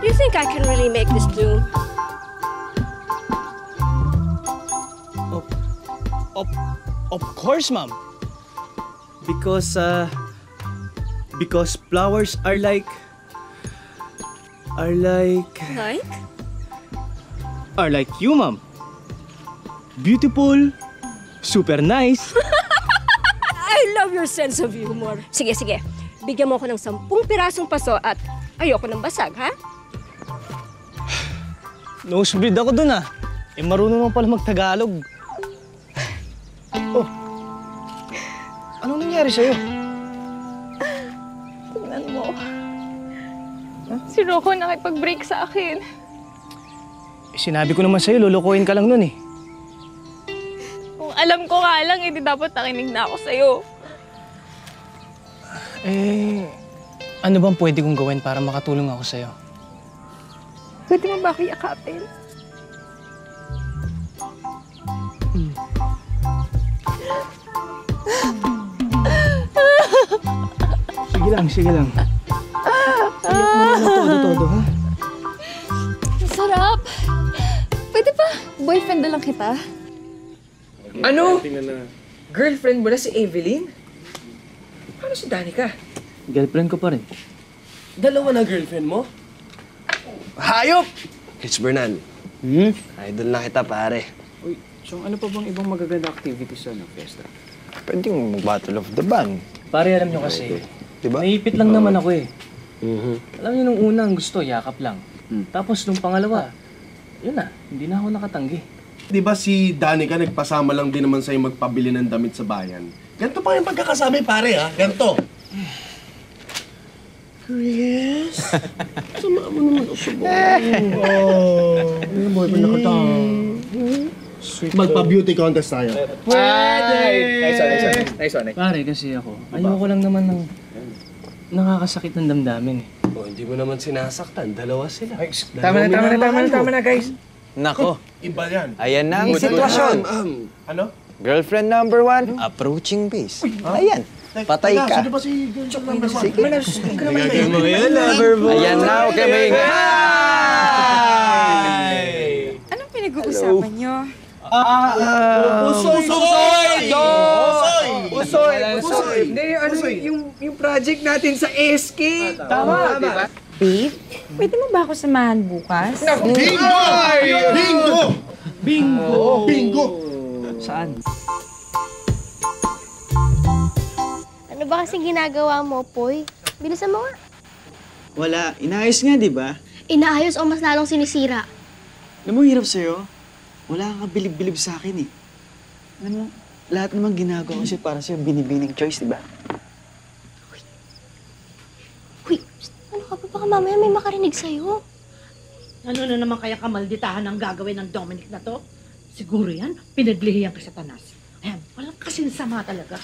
you think I can really make this bloom? Of course, ma'am. Because flowers are like you, ma'am. Beautiful, super nice. I love your sense of humor. Sige, sige. Bigyan mo ako ng 10 pirasong paso at ayoko ng basag, ha? Nosebleed ako dun, ah. Eh, marunong naman pala mag-Tagalog. Oh, anong nangyari sa'yo? Tignan mo. Si Rocco nakipag-break sa akin. Eh, sinabi ko naman sa'yo, lulukuhin ka lang nun eh. Kung alam ko nga lang, hindi dapat nakinig na ako sa'yo. Eh, ano bang pwede kong gawin para makatulong ako sa'yo? Pwede mo ba ako yakapin? Sige lang. Iyak mo na ng todo-todo, ha? Masarap. Pwede ba boyfriend na lang kita? Ano? Girlfriend mo na si Evelyn? Paano si Danica? Girlfriend ko pa rin. Dalawa na girlfriend mo? Hayop! Rich Bernan. Idol na kita, pare. Uy, so ano pa bang ibang magaganda activities sa fiesta? Pwedeng mag-Battle of the Band. Pare, alam nyo kasi, diba? naipit lang naman ako eh. Alam nyo, nung unang gusto, yakap lang. Tapos nung pangalawa, yun na, hindi na ako nakatanggi. Di ba si Danica nagpasama lang din naman sa'yo magpabili ng damit sa bayan? Ganito pa yung pagkakasabi, pare, ha? Ganito. Chris? Sama mo naman ako sa Ano boyfriend na kita? Magpa-beauty contest tayo. Pwede! Nice one. Pare, kasi ako, ayoko lang naman ng nakakasakit ng damdamin eh. Oh, hindi mo naman sinasaktan. Dalawa sila. Tama na, guys. Nako, Iba yan. ayan na ang sitwasyon. Ano? Girlfriend number 1, approaching base. Ayan, patay ka. Sino ba si girlfriend number 1? Sige. Gagawin mo yan, lover boy. Ayan na, okay, maingay. Anong pinag-uusapan nyo? Usoy! Hindi, yung project natin sa SK. Tama, di ba? Babe, pwede mo ba ako samahan bukas? Bingo! Saan? Ano ba kasing ginagawa mo, Poy? Bilisan mo nga. Wala. Inaayos nga, di ba? Inaayos o mas lalong sinisira? Alam mo, hirap sa'yo. Wala kang kabilib-bilib sa akin, eh. Alam mo, lahat naman ginagawa ko siya para sa'yo binibining choice, di ba? Uy, ano ka ba? Baka mamaya may makarinig sa'yo. Ano na naman kaya kamalditahan ang gagawin ng Dominic na to? Siguro yan, pinaglihiyan ka sa Satanas. Ayan, walang kasinsama talaga.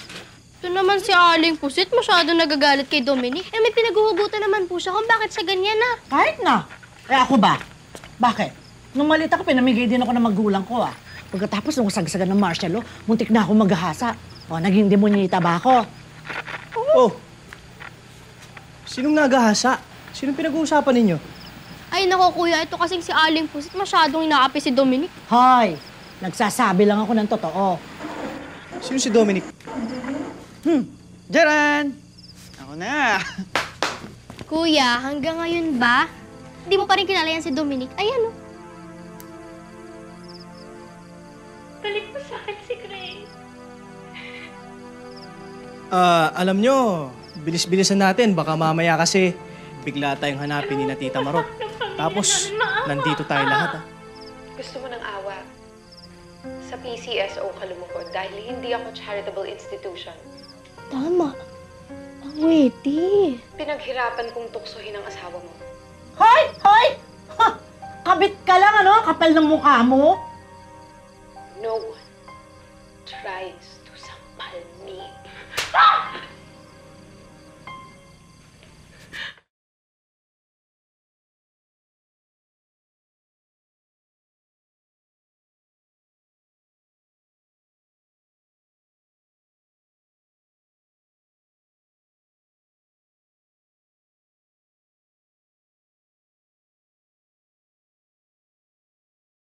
Ito naman si Aling Pusit, masyado nagagalit kay Dominic. Eh, may pinaguhugutan naman po siya kung bakit siya ganyan na. Kahit na. Eh ako ba? Bakit? Nung maliit ako, pinamigay din ako ng magulang ko, ah. Pagkatapos nung sagsagan ng martial law, muntik na ako maghahasa. O, naging demonyita ba ako? Oh! Sinong nagahasa? Sinong pinag-uusapan ninyo? Ay, nako kuya, ito kasing si Aling Pusit, masyadong inaapi si Dominic. Hoy! Nagsasabi lang ako ng totoo. Sino si Dominic? Jaran! Ako na! Kuya, hanggang ngayon ba? Hindi mo pa rin kilala yan si Dominic? Ayan, oh. Balik mo sa akin si Grace. Alam nyo, bilis-bilisan natin. Baka mamaya kasi bigla tayong hanapin ni na Tita Marot. Tapos, nandito tayo lahat, ah. Gusto mo ng awa. Sa PCSO ka lumukod dahil hindi ako charitable institution. Tama. Ang witty. Pinaghirapan kong tuksohin ang asawa mo. Hoy! Hoy! Ha! Kabit ka lang, ano? Kapal ng mukha mo. No one tries to sampal me.